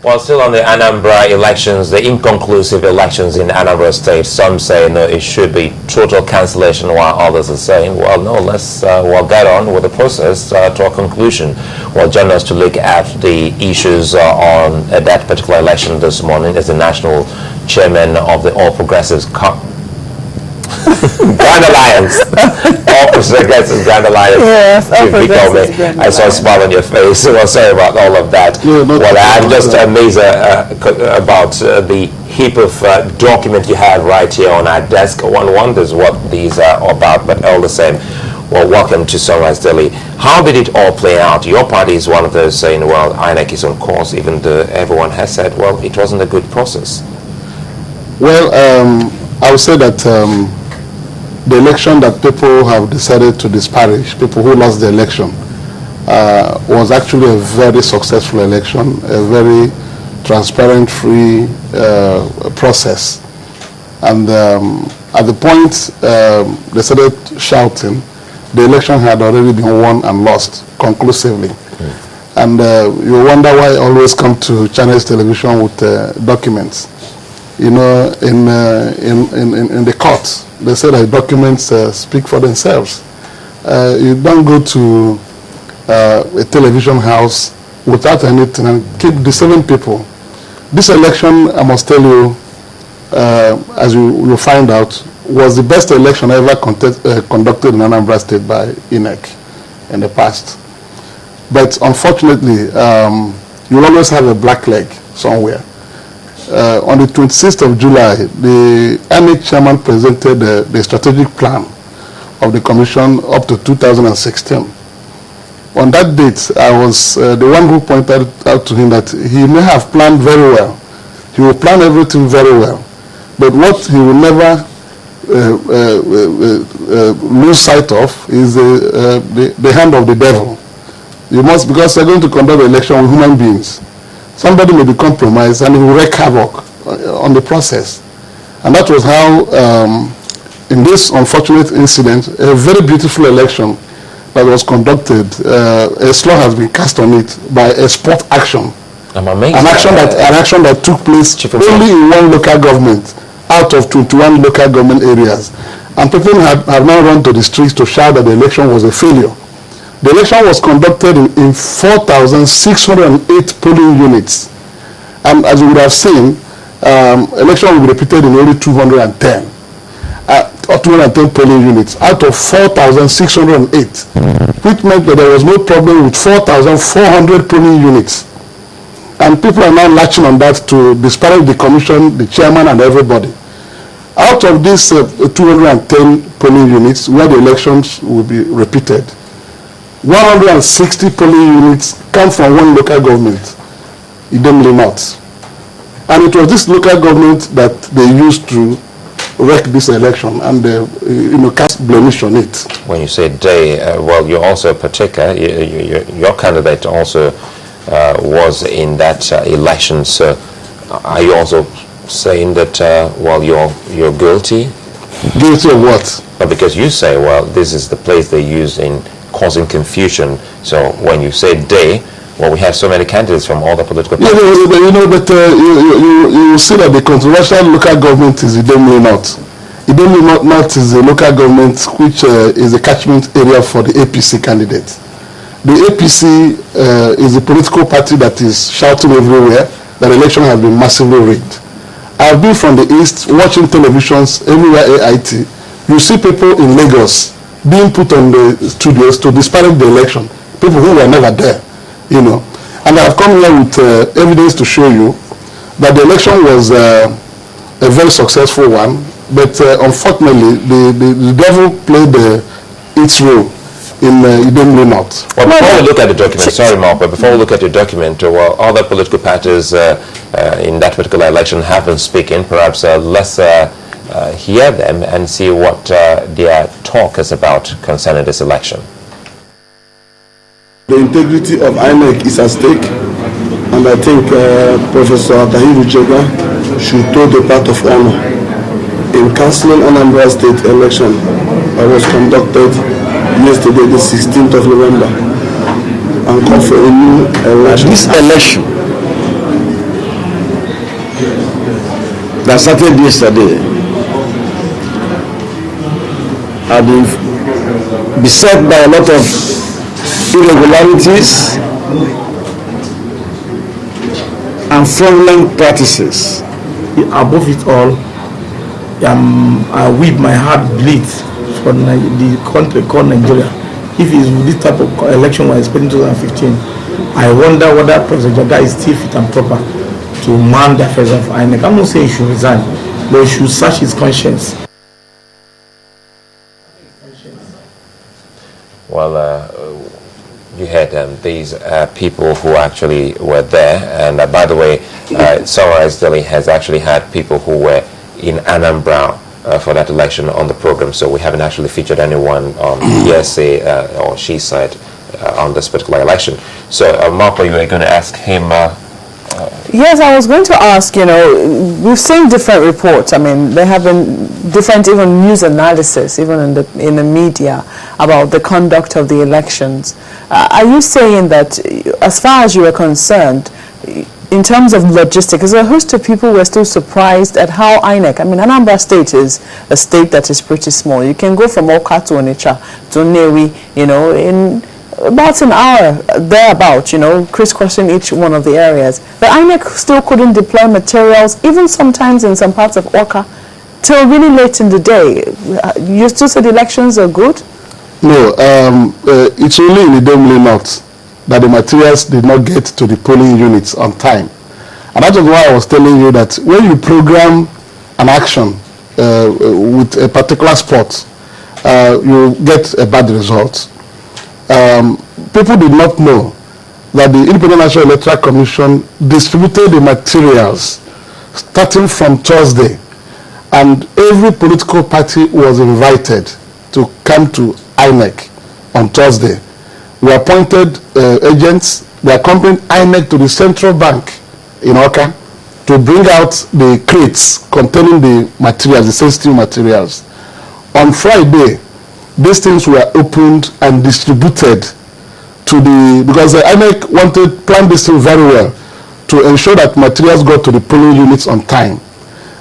Well, still on the Anambra elections, the inconclusive elections in Anambra State, some say no, it should be total cancellation, while others are saying, well, no, let's we'll get on with the process to a conclusion. Well, joining us to look at the issues on that particular election this morning is the national chairman of the All Progressives Grand Alliance. All Progressives Grand Alliance. Yes, All Progressives Grand Alliance. I saw a smile on your face. Well, sorry about all of that. Yeah, well, I'm just amazed about the heap of document you have right here on our desk. One wonders what these are about, but all the same. Well, welcome to Sunrise Daily. How did it all play out? Your party is one of those saying, well, INEC is on course, even though everyone has said, well, it wasn't a good process. Well, I would say that the election that people have decided to disparage, people who lost the election, was actually a very successful election, a very transparent, free process. And at the point they started shouting, the election had already been won and lost conclusively. And you wonder why I always come to Channels Television with documents. You know, in the court, they say that documents speak for themselves. You don't go to a television house without anything and keep deceiving people. This election, I must tell you, as you will find out, was the best election ever conducted in Anambra State by INEC in the past. But unfortunately, you always have a black leg somewhere. On the 26th of July, the INEC chairman presented the strategic plan of the commission up to 2016. On that date, I was the one who pointed out to him that he may have planned very well. He will plan everything very well. But what he will never lose sight of is the hand of the devil. You must, because they're going to conduct the election with human beings. Somebody may be compromised and it will wreak havoc on the process. And that was how, in this unfortunate incident, a very beautiful election that was conducted, a slur has been cast on it by a sport action. I'm amazed. An action that took place only in one local government out of 21 local government areas. And people have now run to the streets to shout that the election was a failure. The election was conducted in 4,608 polling units. And as you would have seen, election will be repeated in only 210. Or 210 polling units out of 4,608, which meant that there was no problem with 4,400 polling units. And people are now latching on that to disparage the commission, the chairman, and everybody. Out of these 210 polling units where the elections will be repeated, 160 polling units come from one local government, Idemili North. And it was this local government that they used to wreck this election and cast blemish on it. When you say they, well, you're also a partaker. Your candidate also was in that election. So are you also saying that, well, you're guilty? Guilty of what? But because you say, well, this is the place they use in causing confusion. So when you say they, well, we have so many candidates from all the political parties. Yeah, but you see that the controversial local government is Idemili North. Idemili North is a local government which is a catchment area for the APC candidate. The APC is a political party that is shouting everywhere that the election has been massively rigged. I've been from the east watching televisions everywhere AIT. You see people in Lagos being put on the studios to disparage the election, people who were never there, you know. And I've come here with evidence to show you that the election was a very successful one, but unfortunately the devil played its role in Idemili North. Well, before we look at the document, sorry Mark, but before we look at your document, well, other political parties in that particular election have been speaking. Perhaps let's hear them and see what their talk is about concerning this election. The integrity of INEC is at stake, and I think Professor Tahiru Jega should toe the path of honor in cancelling Anambra State election that was conducted yesterday, the 16th of November, and call for a new election. This election that started yesterday have been beset by a lot of irregularities and fraudulent practices. Above it all, I weep, my heart bleeds for the country called Nigeria. If it's this type of election we're expecting 2015, I wonder whether President Jaga is still fit and proper to man the affairs of INEC. I'm not saying he should resign, but he should search his conscience. Well, you had these people who actually were there, and by the way, Sunrise Daily has actually had people who were in Anambra for that election on the program, so we haven't actually featured anyone on ESA or she side on this particular election. So, Marco, you were going to ask him. Yes, I was going to ask, we've seen different reports. I mean, there have been different even news analysis, even in the media, about the conduct of the elections. Are you saying that, as far as you are concerned, in terms of logistics, a host of people were still surprised at how INEC, I mean, Anambra State is a state that is pretty small. You can go from Oka to Onitsha to Nnewi, in about an hour, thereabout, crisscrossing each one of the areas. But INEC still couldn't deploy materials, even sometimes in some parts of Oka, till really late in the day. You still said elections are good? No, it's only in the Idemili North that the materials did not get to the polling units on time. And that is why I was telling you that when you program an action with a particular spot, you get a bad result. People did not know that the Independent National Electoral Commission distributed the materials starting from Thursday, and every political party was invited to come to INEC on Thursday. We appointed agents. They accompanied INEC to the central bank in Oka to bring out the crates containing the materials, the sensitive materials. On Friday, these things were opened and distributed to because the INEC planned this thing very well to ensure that materials got to the polling units on time.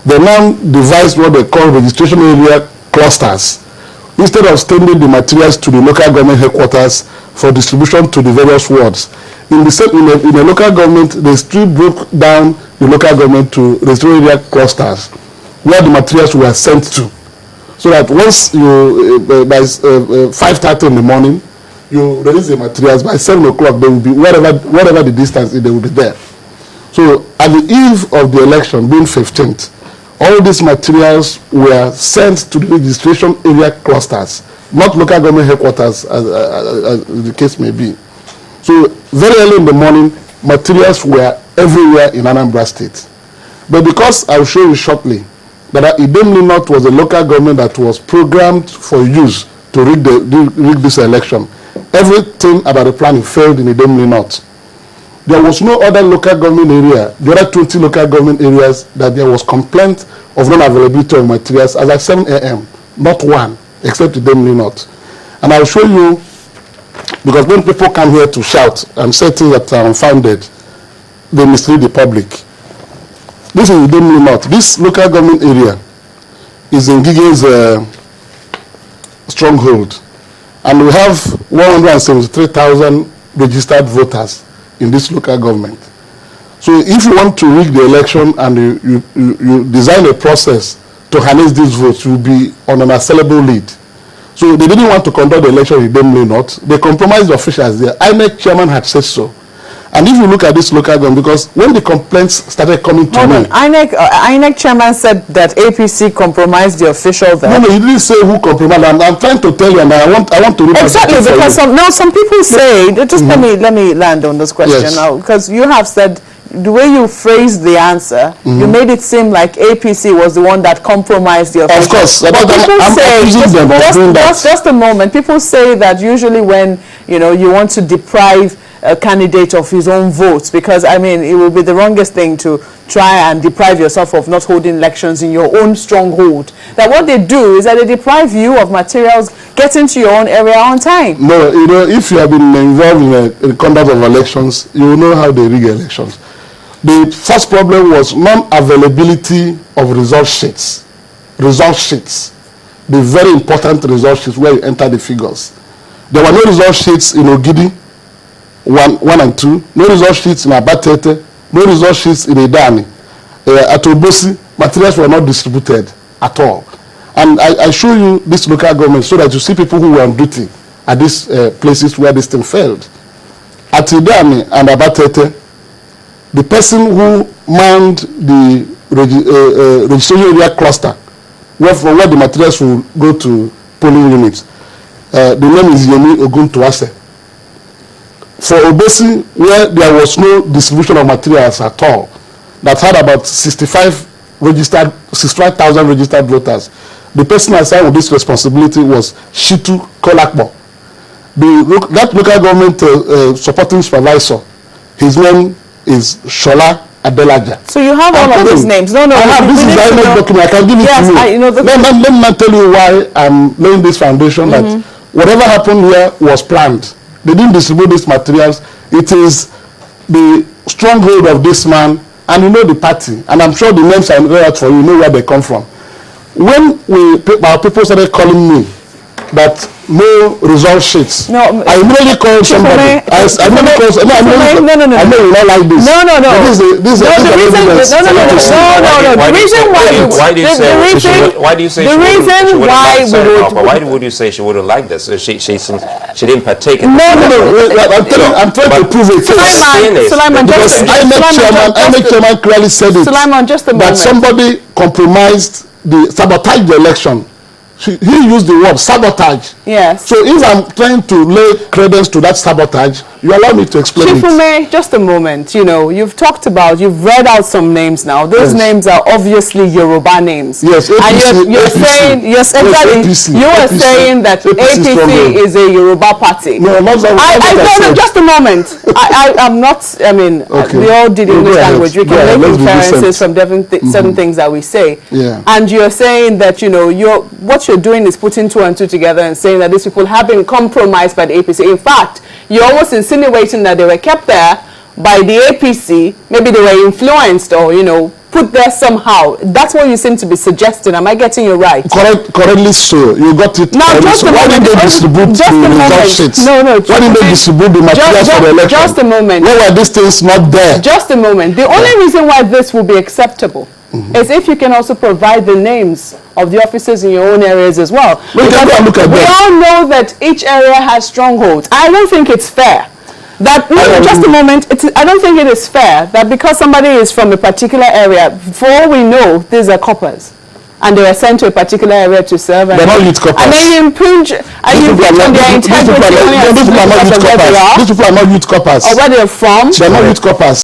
They now devised what they call registration area clusters. Instead of sending the materials to the local government headquarters for distribution to the various wards, in the local government, they still broke down the local government to registration area clusters where the materials were sent to. So that once you, by 5:30 in the morning, you release the materials, by 7 o'clock they will be, wherever the distance is, they will be there. So at the eve of the election, being 15th, all these materials were sent to the registration area clusters, not local government headquarters, as the case may be. So very early in the morning, materials were everywhere in Anambra State. But because I'll show you shortly, that Idemili North was a local government that was programmed for use to rig this election. Everything about the planning failed in Idemili North. There was no other local government area, the other 20 local government areas, that there was complaint of non-availability of materials as at 7 a.m. Not one, except Idemili North. And I'll show you, because when people come here to shout and say things that are unfounded, they mislead the public. This is Idemili North. This local government area is in Gige's stronghold. And we have 173,000 registered voters in this local government. So if you want to rig the election and you design a process to harness these votes, you'll be on an assailable lead. So they didn't want to conduct the election in Idemili North. They compromised the officials there. INEC chairman had said so. And if you look at this local government, because when the complaints started coming to me... INEC chairman said that APC compromised the official there. No, he didn't say who compromised. I'm trying to tell you, and I want to read exactly, because some people say, just let me land on this question now, because you have said, the way you phrased the answer, you made it seem like APC was the one that compromised the official. Of course. But people say, just a moment, people say that usually when, you want to deprive a candidate of his own votes, because I mean it will be the wrongest thing to try and deprive yourself of not holding elections in your own stronghold. That what they do is that they deprive you of materials getting to your own area on time. No, if you have been involved in the conduct of elections, you will know how they rig elections. The first problem was non-availability of result sheets. Result sheets. The very important result sheets where you enter the figures. There were no result sheets in Ogidi 1 and 2, no result sheets in Abatete, no result sheets in Edani. At Obosi, materials were not distributed at all. And I show you this local government so that you see people who were on duty at these places where this thing failed. At Edani and Abatete, the person who manned the registration area cluster, from where the materials will go to polling units, the name is Yemi Oguntuase. For Obosi, where there was no distribution of materials at all, that had about 65,000 registered voters, the person assigned with this responsibility was Shitu Kolakbo. That local government supporting supervisor, his name is Shola Adelaja. So you have all of these names? No. I have this is the INEC document. I can give it to you. Let me not tell you why I'm laying this foundation that whatever happened here was planned. They didn't distribute these materials. It is the stronghold of this man, and you know the party, and I'm sure the names are read out for you. You know where they come from. When our people started calling me that no result sheets. No, I immediately called somebody. I know you don't like this. No. The why would you say she wouldn't like this? She didn't partake in I'm trying to prove it. Sulaiman, because INEC chairman clearly said it. Sulaiman, just a moment. That somebody compromised, sabotaged the election. He used the word sabotage. Yes. So if I'm trying to lay credence to that sabotage, you allow me to explain Chifume, just a moment. You know, you've read out some names now. Those names are obviously Yoruba names. Yes, APC, and you're saying, yes, exactly. You are saying that APC is a Yoruba party. No, not that. No, just a moment. I'm not, we all did English language. We can make inferences from certain things that we say. Yeah. And you're saying that, what you're doing is putting 2 and 2 together and saying that these people have been compromised by the APC. In fact, you're almost insinuating that they were kept there by the APC. Maybe they were influenced or, put there somehow. That's what you seem to be suggesting. Am I getting you right? Correctly so. You got it. Now, just a moment. Why didn't they distribute the result sheets? No. Why didn't they distribute the materials for the election? Just a moment. Why were these things not there? Just a moment. The only reason why this will be acceptable is if you can also provide the names of the officers in your own areas as well. We all know that each area has strongholds. I don't think it's fair that, just a moment, I don't think it is fair that because somebody is from a particular area, for all we know, these are coppers, and they were sent to a particular area to serve. They're not youth coppers. And then you impinge on their integrity. These people are not youth coppers. These people are not youth coppers. Or where they're from. They're not youth coppers.